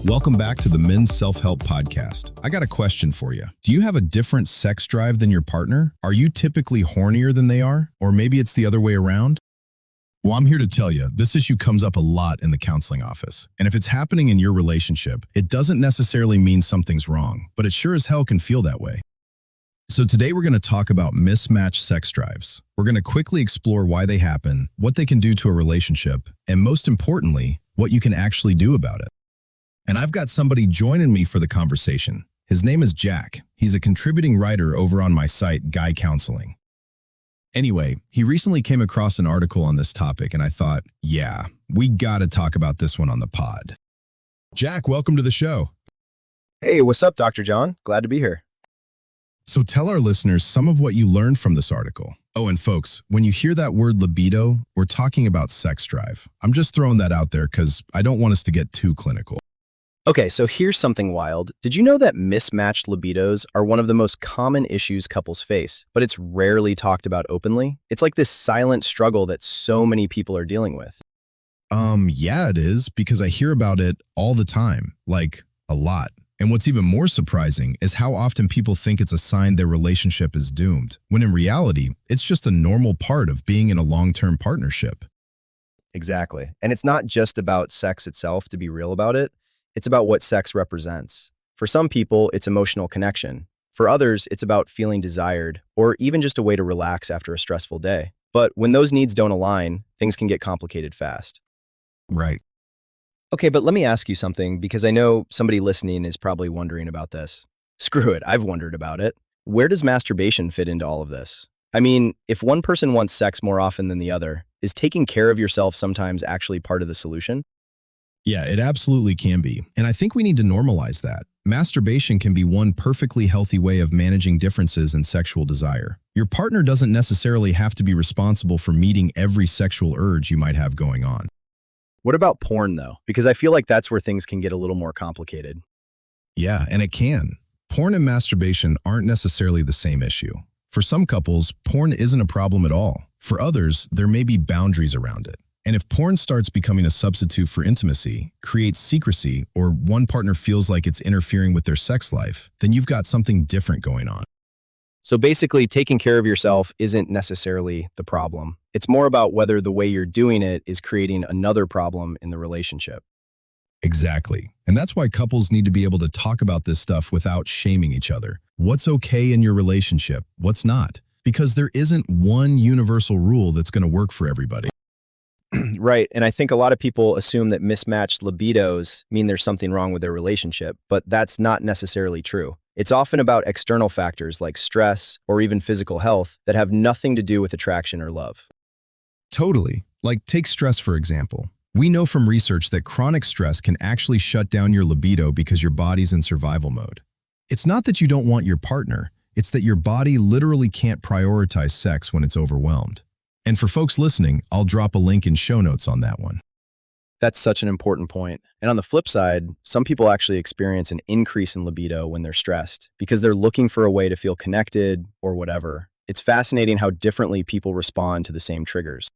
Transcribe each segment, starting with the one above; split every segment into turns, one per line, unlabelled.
Welcome back to the Men's Self-Help Podcast. I got a question for you. Do you have a different sex drive than your partner? Are you typically hornier than they are? Or maybe it's the other way around? Well, I'm here to tell you, this issue comes up a lot in the counseling office. And if it's happening in your relationship, it doesn't necessarily mean something's wrong, but it sure as hell can feel that way. So today we're going to talk about mismatched sex drives. We're going to quickly explore why they happen, what they can do to a relationship, and most importantly, what you can actually do about it. And I've got somebody joining me for the conversation. His name is Jack. He's a contributing writer over on my site, Guy Counseling. Anyway, he recently came across an article on this topic, and I thought, yeah, we gotta talk about this one on the pod. Jack, welcome to the show.
Hey, what's up, Dr. John? Glad to be here.
So tell our listeners some of what you learned from this article. Oh, and folks, when you hear that word libido, we're talking about sex drive. I'm just throwing that out there because I don't want us to get too clinical.
Okay, so here's something wild. Did you know that mismatched libidos are one of the most common issues couples face, but it's rarely talked about openly? It's like this silent struggle that so many people are dealing with.
Yeah, it is, because I hear about it all the time, like a lot. And what's even more surprising is how often people think it's a sign their relationship is doomed, when in reality, it's just a normal part of being in a long-term partnership.
Exactly. And it's not just about sex itself, to be real about it. It's about what sex represents. For some people, it's emotional connection. For others, it's about feeling desired, or even just a way to relax after a stressful day. But when those needs don't align, things can get complicated fast.
Right.
Okay, but let me ask you something, because I know somebody listening is probably wondering about this. Screw it, I've wondered about it. Where does masturbation fit into all of this? I mean, if one person wants sex more often than the other, is taking care of yourself sometimes actually part of the solution?
Yeah, it absolutely can be. And I think we need to normalize that. Masturbation can be one perfectly healthy way of managing differences in sexual desire. Your partner doesn't necessarily have to be responsible for meeting every sexual urge you might have going on.
What about porn, though? Because I feel like that's where things can get a little more complicated.
Yeah, and it can. Porn and masturbation aren't necessarily the same issue. For some couples, porn isn't a problem at all. For others, there may be boundaries around it. And if porn starts becoming a substitute for intimacy, creates secrecy, or one partner feels like it's interfering with their sex life, then you've got something different going on.
So basically, taking care of yourself isn't necessarily the problem. It's more about whether the way you're doing it is creating another problem in the relationship.
Exactly. And that's why couples need to be able to talk about this stuff without shaming each other. What's okay in your relationship? What's not? Because there isn't one universal rule that's going to work for everybody.
Right, and I think a lot of people assume that mismatched libidos mean there's something wrong with their relationship, but that's not necessarily true. It's often about external factors like stress or even physical health that have nothing to do with attraction or love.
Totally. Like, take stress, for example. We know from research that chronic stress can actually shut down your libido because your body's in survival mode. It's not that you don't want your partner, it's that your body literally can't prioritize sex when it's overwhelmed. And for folks listening, I'll drop a link in show notes on that one.
That's such an important point. And on the flip side, some people actually experience an increase in libido when they're stressed because they're looking for a way to feel connected or whatever. It's fascinating how differently people respond to the same triggers.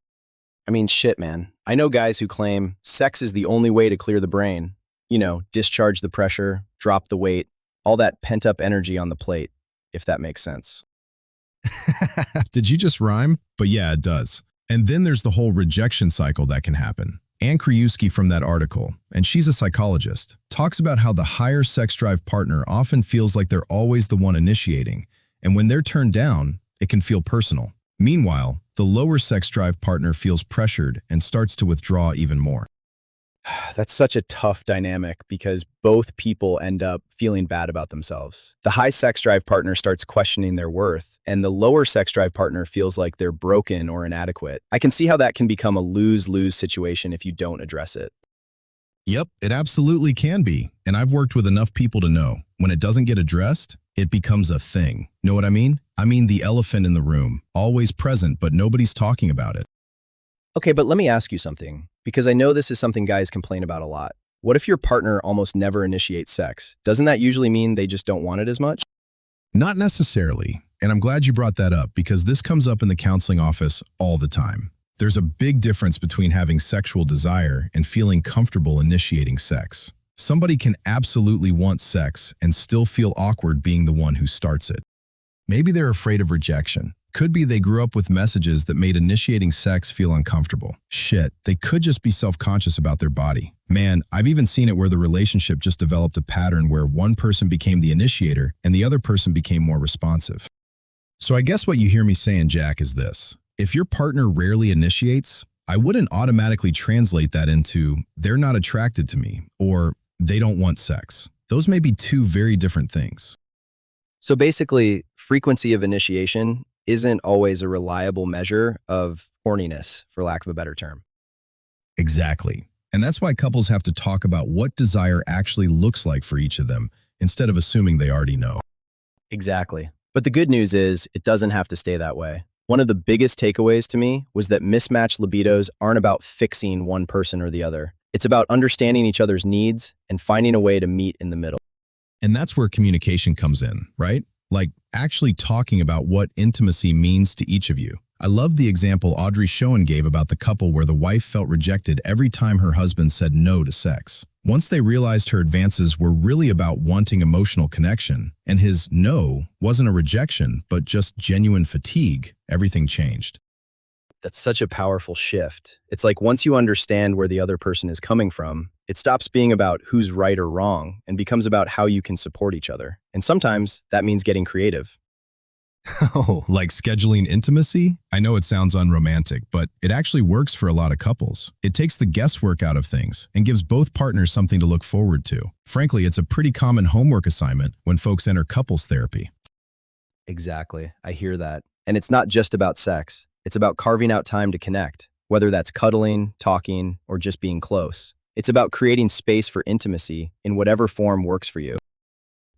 I mean, shit, man. I know guys who claim sex is the only way to clear the brain. You know, discharge the pressure, drop the weight, all that pent-up energy on the plate, if that makes sense.
Did you just rhyme? But yeah, it does. And then there's the whole rejection cycle that can happen. Ann Krajewski from that article, and she's a psychologist, talks about how the higher sex drive partner often feels like they're always the one initiating, and when they're turned down, it can feel personal. Meanwhile, the lower sex drive partner feels pressured and starts to withdraw even more.
That's such a tough dynamic because both people end up feeling bad about themselves. The high sex drive partner starts questioning their worth, and the lower sex drive partner feels like they're broken or inadequate. I can see how that can become a lose-lose situation if you don't address it.
Yep, it absolutely can be. And I've worked with enough people to know, when it doesn't get addressed, it becomes a thing. Know what I mean? I mean the elephant in the room, always present, but nobody's talking about it.
Okay, but let me ask you something, because I know this is something guys complain about a lot. What if your partner almost never initiates sex? Doesn't that usually mean they just don't want it as much?
Not necessarily. And I'm glad you brought that up because this comes up in the counseling office all the time. There's a big difference between having sexual desire and feeling comfortable initiating sex. Somebody can absolutely want sex and still feel awkward being the one who starts it. Maybe they're afraid of rejection. Could be they grew up with messages that made initiating sex feel uncomfortable. Shit, they could just be self-conscious about their body. Man, I've even seen it where the relationship just developed a pattern where one person became the initiator and the other person became more responsive. So I guess what you hear me saying, Jack, is this. If your partner rarely initiates, I wouldn't automatically translate that into they're not attracted to me or they don't want sex. Those may be two very different things.
So basically, frequency of initiation isn't always a reliable measure of horniness, for lack of a better term.
Exactly. And that's why couples have to talk about what desire actually looks like for each of them, instead of assuming they already know.
Exactly. But the good news is it doesn't have to stay that way. One of the biggest takeaways to me was that mismatched libidos aren't about fixing one person or the other. It's about understanding each other's needs and finding a way to meet in the middle.
And that's where communication comes in, right? Like actually talking about what intimacy means to each of you. I love the example Audrey Schoen gave about the couple where the wife felt rejected every time her husband said no to sex. Once they realized her advances were really about wanting emotional connection, and his no wasn't a rejection, but just genuine fatigue, everything changed.
That's such a powerful shift. It's like once you understand where the other person is coming from, it stops being about who's right or wrong and becomes about how you can support each other. And sometimes that means getting creative.
Oh, like scheduling intimacy? I know it sounds unromantic, but it actually works for a lot of couples. It takes the guesswork out of things and gives both partners something to look forward to. Frankly, it's a pretty common homework assignment when folks enter couples therapy.
Exactly. I hear that. And it's not just about sex. It's about carving out time to connect, whether that's cuddling, talking, or just being close. It's about creating space for intimacy in whatever form works for you.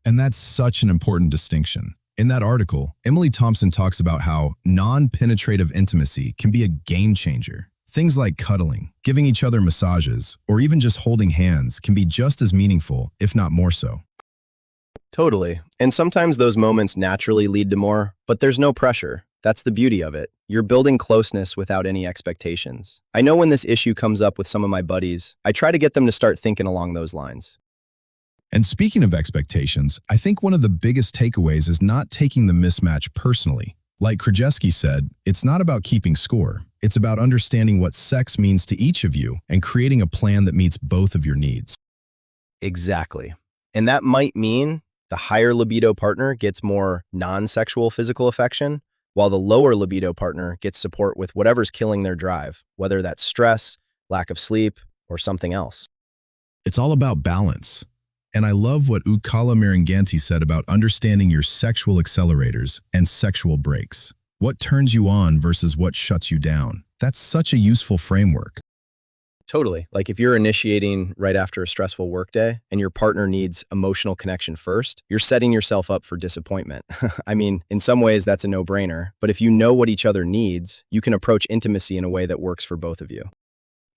And that's such an important distinction. In that article, Emily Thompson talks about how non-penetrative intimacy can be a game changer. Things like cuddling, giving each other massages, or even just holding hands can be just as meaningful, if not more so.
Totally. And sometimes those moments naturally lead to more, but there's no pressure. That's the beauty of it. You're building closeness without any expectations. I know when this issue comes up with some of my buddies, I try to get them to start thinking along those lines.
And speaking of expectations, I think one of the biggest takeaways is not taking the mismatch personally. Like Krajewski said, it's not about keeping score. It's about understanding what sex means to each of you and creating a plan that meets both of your needs.
Exactly. And that might mean the higher libido partner gets more non-sexual physical affection, while the lower libido partner gets support with whatever's killing their drive, whether that's stress, lack of sleep, or something else.
It's all about balance. And I love what Ukala Maringanti said about understanding your sexual accelerators and sexual brakes. What turns you on versus what shuts you down. That's such a useful framework.
Totally. Like if you're initiating right after a stressful workday and your partner needs emotional connection first, you're setting yourself up for disappointment. I mean, in some ways that's a no-brainer, but if you know what each other needs, you can approach intimacy in a way that works for both of you.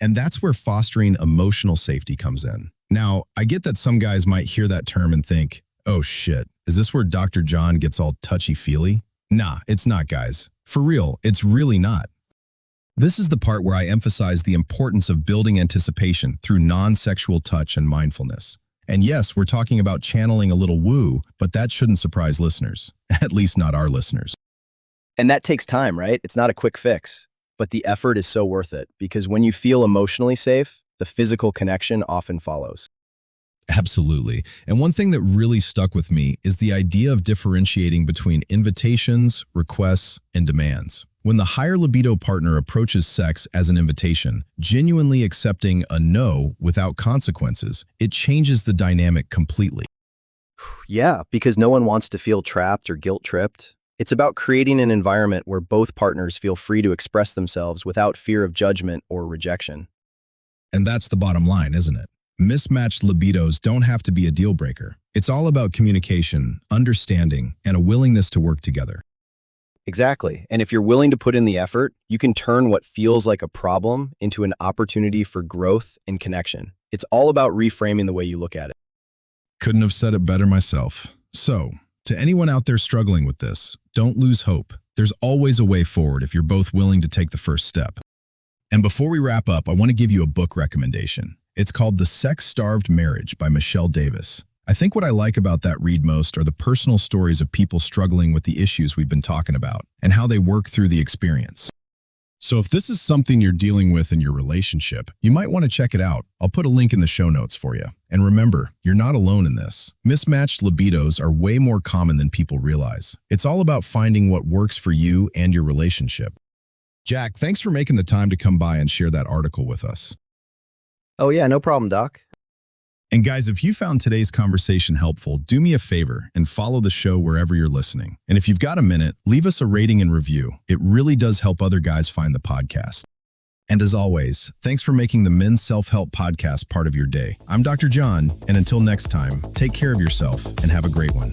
And that's where fostering emotional safety comes in. Now, I get that some guys might hear that term and think, oh shit, is this where Dr. John gets all touchy-feely? Nah, it's not, guys. For real, it's really not. This is the part where I emphasize the importance of building anticipation through non-sexual touch and mindfulness. And yes, we're talking about channeling a little woo, but that shouldn't surprise listeners, at least not our listeners.
And that takes time, right? It's not a quick fix, but the effort is so worth it because when you feel emotionally safe, the physical connection often follows.
Absolutely. And one thing that really stuck with me is the idea of differentiating between invitations, requests, and demands. When the higher libido partner approaches sex as an invitation, genuinely accepting a no without consequences, it changes the dynamic completely.
Yeah, because no one wants to feel trapped or guilt-tripped. It's about creating an environment where both partners feel free to express themselves without fear of judgment or rejection.
And that's the bottom line, isn't it? Mismatched libidos don't have to be a deal breaker. It's all about communication, understanding, and a willingness to work together.
Exactly. And if you're willing to put in the effort, you can turn what feels like a problem into an opportunity for growth and connection. It's all about reframing the way you look at it.
Couldn't have said it better myself. So, to anyone out there struggling with this, don't lose hope. There's always a way forward if you're both willing to take the first step. And before we wrap up, I want to give you a book recommendation. It's called The Sex-Starved Marriage by Michelle Davis. I think what I like about that read most are the personal stories of people struggling with the issues we've been talking about and how they work through the experience. So if this is something you're dealing with in your relationship, you might want to check it out. I'll put a link in the show notes for you. And remember, you're not alone in this. Mismatched libidos are way more common than people realize. It's all about finding what works for you and your relationship. Jack, thanks for making the time to come by and share that article with us.
Oh yeah, no problem, Doc.
And guys, if you found today's conversation helpful, do me a favor and follow the show wherever you're listening. And if you've got a minute, leave us a rating and review. It really does help other guys find the podcast. And as always, thanks for making the Men's Self-Help Podcast part of your day. I'm Dr. John, and until next time, take care of yourself and have a great one.